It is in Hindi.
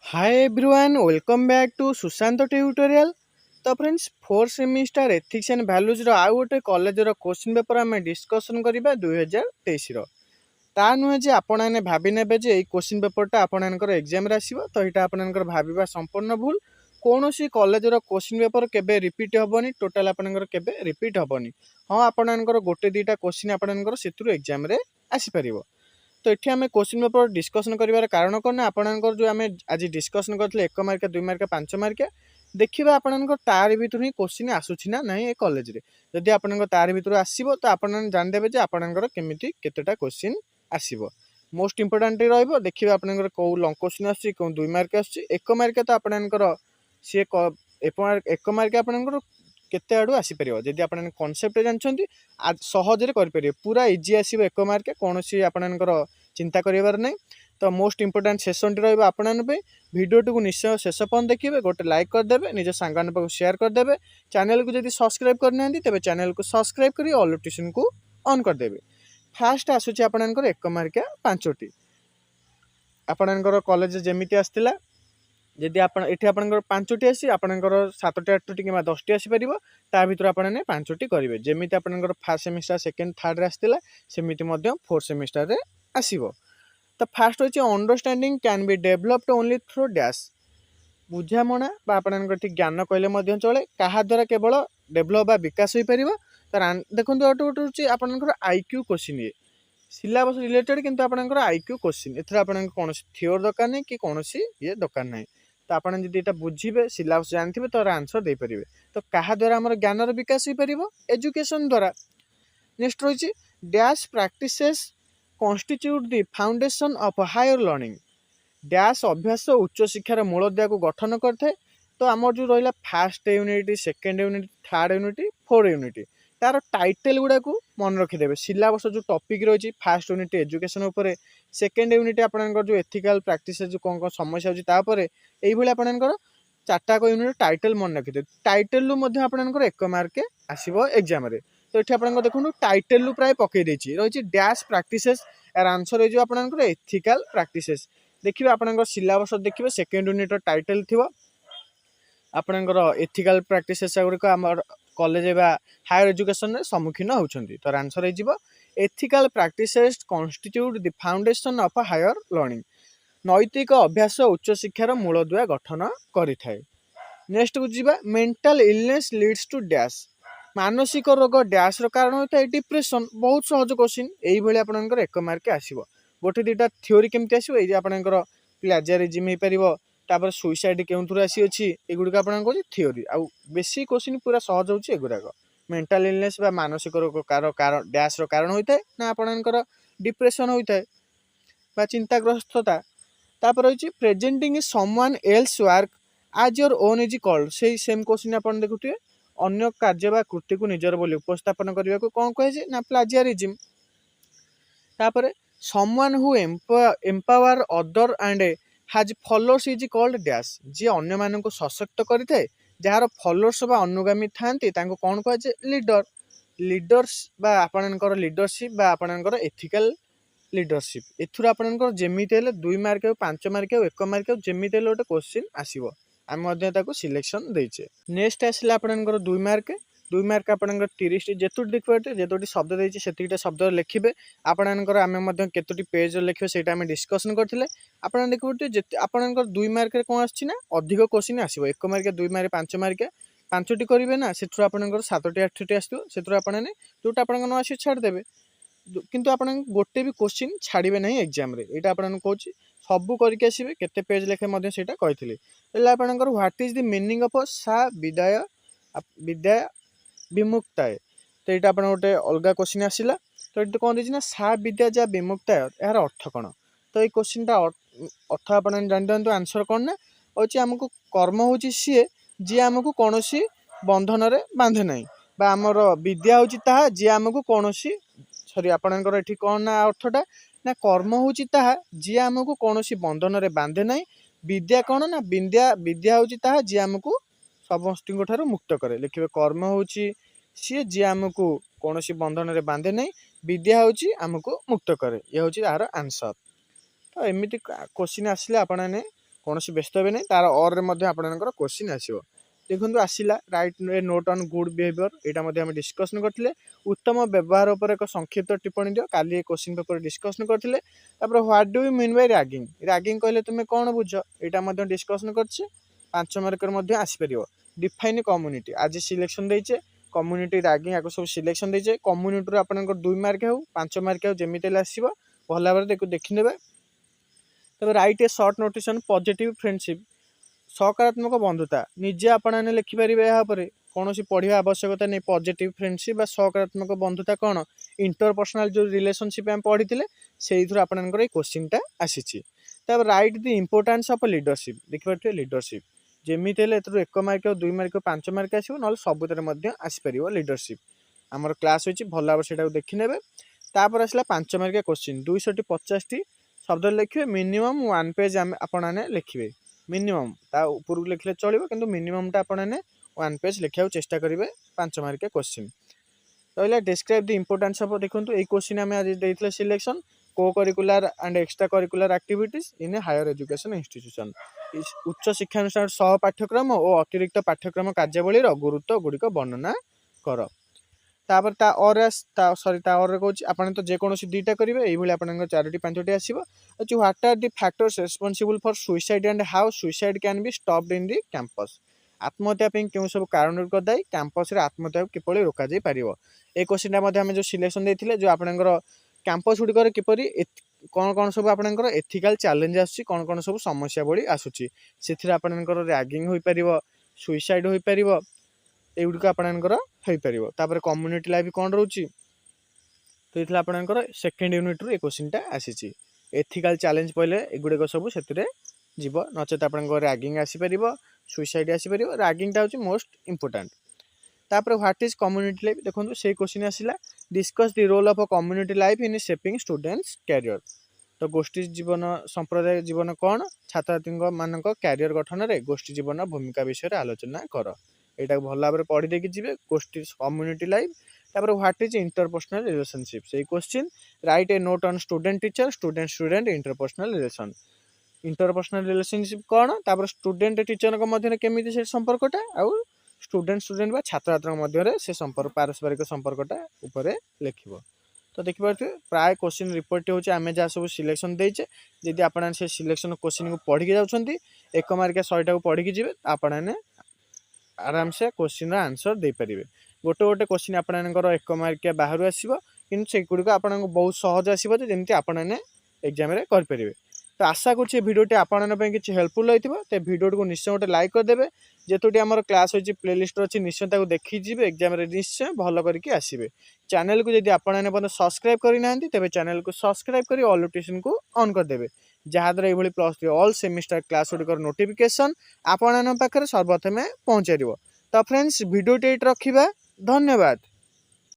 Hi everyone, welcome back to Susanta tutorial. तो friends 4th semester ethics and values रो आउ गोटे कॉलेज रो क्वेश्चन पेपर आम डिस्कसन करबा 2023 रो ता नुहे जे आपण माने भाबी नेबे जे ए क्वेश्चन पेपरटा आपनकर एग्जाम रे आसीबो तो एटा आपनकर भाबिबा संपूर्ण भूल कोनोसी कॉलेज रो क्वेश्चन पेपर केबे रिपीट होबनी टोटल आपनकर केबे रिपीट होबनी हां आपनकर गोटे दीटा क्वेश्चन आपनकर सेतुरो एग्जाम रे आसी परिबो। तो ये आम क्वेश्चन पेपर डिस्कसन कर कारण कौन आपंकर जो आम आज डिस्कसन करते 1 मार्क 2 मार्क 5 मार्क देखिए आपंकर तार भर ही क्वेश्चन आसूना ना ये कॉलेज रे जदि आप तार भर आसो तो आप जानदेवे जे आपंकर केमिति केतेटा क्वेश्चन आसो मोस्ट इंपोर्टाट रही देखिए आपंकर कौ लंग क्वेश्चन आस 2 मार्क आस 1 मार्क तो आपंकर सी 1 मार्क आपंकर केते आड़ू आसीपर जदि आप कनसेप्ट जानते सहजरे करेंगे पूरा इजी आसो 1 मार्क कौन सी आपंकर चिंता करार नहीं। तो मोस्ट इंपोर्टाट सेसन टी रही भिडियो को निश्चय शेष पर्यंत देखिए गोटे लाइक करदे निज सांग पाक शेयर करदे चैनल को जब सब्सक्राइब करना तेज चैनल को सब्सक्राइब कर ऑल नोटिफिकेशन को ऑन करदे। फास्ट आसूची आपंकर 1 मार्क 5टी आपंकर कॉलेज जमीती आसला जदि आप 5टी आसी आपंकर 7टी 8टी कि 10टी आसीपर ता भर आपने 5टी करेंगे जमी आपंकर फास्ट सेमिस्टर सेकेंड थर्ड आसला सेमती 4th सेमिस्टर रे आसीबो। तो फास्ट होची understanding can be developed only through dash बुझामणा आपंकर ज्ञान कहले चले क्या द्वारा केवल डेभलप विकास हो पार। तो देखो गोटे गोटे हूँ आपंकर आईक्यू क्वेश्चन ये सिलेबस रिलेटेड किंतु आपंकर आईक्यू क्वेश्चन एथर आप कौन थियोरी दरकार नहीं कि कौन ये दरकार नहीं। तो आप जब बुझे सिलेबस जानते तो आंसर दे पारे। तो क्या द्वारा आम ज्ञानर विकास हो पार एजुकेशन द्वारा। नेक्स्ट रही dash practices constitute the foundation of higher learning dash अभ्यास उच्च शिक्षार मूलदुआ को गठन करते। तो आम जो रहा fast unit second unit third unit 4th unit तार टाइटल गुड़ा को मन रखिदेवे सिलेबस जो टॉपिक रही फास्ट यूनिट एजुकेशन उपर सेकेंड यूनिट आपंकर जो एथिकल प्रैक्टिस जो कौन कौन समस्या होती ये आपंकर 4टा यूनिट टाइटल मन रखिदेवे टाइटल आपंकर 1 मार्क आसो एग्जाम रे। तो ये आप देखो टाइटल प्राय पकई रही डैश प्रैक्टिसेस यार आंसर हो आपंकर एथिकल प्रैक्टिसेस देखिए आपंकर सिलेबस देखिए सेकेंड यूनिट टाइटल थी आपंकर एथिकल प्रैक्टिसेस गुड़िक आम कॉलेज हायर एजुकेशन सम्मुखीन होती। तो आंसर हो ethical practices constitute the foundation of higher learning नैतिक अभ्यास उच्च शिक्षार मूलदुआ गठन करें। नेक्स्ट को जीवा mental illness leads to dash मानसिक रोग डैश कारण होता है डिप्रेशन बहुत सहज क्वेश्चन यही आपंकर 1 मार्क आसो गोटे दीटा थियोरी केमती आसो ये आपंकर प्लाजियारिज्म हो पार तापर सुइसाइड क्यों आसी एगुड़िक आप थियोरी आउ बेसी क्वेश्चन पूरा सहज होची एगुड़ाक मेंटल इलनेस बा मानसिक रोग कारण डैश कारण होता है ना आपंकर डिप्रेशन होता है बा चिंताग्रस्तता। तापर रही प्रेजेंटिंग समवन एल्स वर्क आज योर ओन इज कॉल्ड से सेम क्वेश्चन आप देखुए अन्य कार्य बा कृति को निजर बोली उपस्थापन करने को कौन कहे ना प्लाजियारिज्म। तापर someone who empower other and हाज फॉलोअर्स इज कॉल्ड डैश जी अन्य मानक सशक्त करें जार फॉलोअर्स बा अनुगामी थांती कौन कहे लीडर लीडर्स बा आपणकर लीडरशिप बा आपणकर एथिकल लीडरशिप एथुर आपणकर जेमिति हेले 2 मार्क 5 मार्क 1 मार्क जेमिति हेले गोटे क्वेश्चन आसीबो आम सिलेक्शन देचे। नेक्स्ट आसला आपणकर 2 मार्क आपणकर 30 जेतोटी देखिए जेतोटी शब्द देछि सेतिटा शब्द लिखिबे आपणकर आम केतोटी पेज लिखिबे सेटा आम डिस्कशन करथिले आपण देखिए आपणकर 2 मार्क रे कोन आछि ना अधिक क्वेश्चन आसीबो 1 मार्क 2 मार्क 5 मार्क 5टी करेंगे ना से आपंकर 7टी 8टी आसो से आपने जोटा आप न आस छाड़ देवे किंतु आप गोटे भी क्वेश्चन छाड़े ना एग्जाम रे यहाँ आपको कौन सबू करके आसवे केते पेज लेखे कही आपंकर what is the meaning of सा विदाय विद्या विमुक्ताय। तो यहाँ आप गोटे अलग क्वेश्चन आसला तो ये कौन देना सा विद्या जा विमुक्ताय यार अर्थ कौन। तो ये क्वेश्चन अर्थ आप जान दिखाँ आंसर कौन ना हूँ आमको कर्म हूँ सी जी आमको कौन बंधन रे बांधे ना बा आमर विद्या हूँ ताहा जी आमको कौन सॉरी आपणकर ये कौन ना अर्थटा ना कर्म हूँ ताहा जी आमको कौन बंधन रे बांधे ना विद्या कौन ना विद्या विद्या हूँ ताहा जी आमको समस्त मुक्त करे लिखे कर्म हूँ सी जी आमको कौन बंधन रे बांधे ना विद्या हूँ आमको मुक्त करे ये हूँ यार आंसर। तो एमती क्वेश्चन आसले आपने कौन व्यस्त हे ना तार और आपंकर क्वेश्चन आसो देखो आसला right A note on good behaviour यहाँ आम डिस्कसन करते उत्तम व्यवहार पर एक संक्षिप्त टिप्पणी दियो काली क्वेश्चन पेपर डिस्कसन करते what do you mean by ragging ragging कहले तुम कौन बुझ यहाँ डिस्कसन कर 5 मार्कर आसपर डिफाइन कम्युनिटी आज सिलेक्शन देचे कम्युनिटी रैगिंग आपको सब सिलेक्शन देचे कम्युनिटी आप 2 मार्क हो 5 मार्क हो जमी आसो भल भाव देखने तब राइट ए सर्ट नोटेशन पॉजिटिव फ्रेंडशिप सकारात्मक बंधुता निजे आपने लिखिपारे यहाँ कौन पढ़ा आवश्यकता नहीं पॉजिटिव फ्रेंडशिप सकारात्मक बंधुता कौन इंटरपर्सनल जो रिलेशनशिप आम पढ़ी से आपंकर क्वेश्चन टा आसी तब right the importance of leadership देखिए लीडरशिप जमी 1 मार्क 2 मार्क 5 मार्क आसो ना सबुत आसपर लीडरशिप आमर क्लास होती भल भाव से देखने तापर आसला 5 मार्क क्वेश्चन 250 टी शब्द लिखे मिनिमम 1 पेज आपने लिखे मिनिमम ता ऊपर लिखले चलो कि मिनिममटा आपने 1 पेज लिखा चेष्टा करेंगे 5 मार्क क्वेश्चन रहा डिस्क्राइब द इम्पोर्टेंस ऑफ देखो ये क्वेश्चन आम आज देते सिलेक्शन को curricular and extra curricular activities in higher education institution उच्च शिक्षानुष्ठान सह पाठ्यक्रम और अतिरिक्त पाठ्यक्रम कार्यावली गुरुत्व गुड़िक वर्णना कर तापर सॉरी कहूँ आपने तो जेकोसी 2टा करेंगे ये आप 4टी 5टी आसो what are the factors responsible for suicide and how suicide can be stopped in the campus आत्महत्या क्यों सब कारण दायी कैंपस रे आत्महत्या किपरि रोक जाई पारिबो ए क्वेश्चनटा आम जो सिलेक्शन देते जो आपंकर कैंपस गुड़िकर किपरि कौन कौन सब आपंकर एथिकल चैलेंज आसूँ कौन कौन सब समस्या भली आसूँ से आपंकर रैगिंग हो पार सुइसाइड हो पार एगुड़िक आपंकर हो पार कम्युनिटी लाइफ कौन रोचे तो ये आपंकर सेकेंड यूनिट रू ए क्वेश्चनटा आसी एथिकल चैलेंज पहले एगुड़िक सब से जीव नचेत आप रैगिंग आसीपर सुइसाइड आसीपर रैगिंगटा हूँ मोस्ट इंपोर्टेंट तापर व्हाट इज कम्युनिटी लाइफ देखो से क्वेश्चन आसला discuss the role of a community life in shaping students career तो गोष्ठी जीवन संप्रदाय जीवन कौन छात्री मान कैरियर गठन में गोष्ठी जीवन भूमिका विषय आलोचना कर यहाँ भल भाव पढ़ी देखी जी गोष्ठी कम्युनिटी लाइफ तापर व्हाट इज इंटरपर्सनल रिलेशनशिप से question right A note on student teacher student student interpersonal relation interpersonal relationship कौन तापर स्टूडेंट टीचर मध्य केमी से संपर्कटा आउ स्टूडेंट स्टूडेंट बा छात्र छात्र मध्य से संपर्क पारस्परिक संपर्कटा ऊपर लिखिबो तो देखिए प्राय क्वेश्चन रिपोर्ट होची आमे जा सब सिलेक्शन देचे जदि आपण से सिलेक्शन क्वेश्चन को पढ़ी जाउछंती 1 मार्क 100टा को पढ़ी जिवे आपण आराम से क्वेश्चन आंसर दे परिबे गोटे गोटे क्वेश्चन आपनकर 1 मार्क बाहर आसीबो किंतु से गुडी को आपण बहुत सहज आसीबो जेमति आपण एग्जाम रे कर परिबे तो आशा करुँचे भिडियोटी आपंप किसी हेल्पफुल होती तो भिडियो को निश्चय गोटे लाइक करदे जेतुटी आम क्लास होची प्लेलिस्ट अच्छी निश्चय ताको देखी जी एग्जाम निश्चय भल करके आसबे चैनल को जब आपने सब्सक्राइब करना तेज चैनल को सब्सक्राइब कर ऑल नोटिफिकेशन को ऑन करदे जहाँद्वारा ये +3 ऑल सेमिस्टर क्लास गुड़िकर नोटिफिकेशन आपण पाखे सर्वप्रथमे पहुँचाइब तो फ्रेंड्स भिडियोटी रखा धन्यवाद।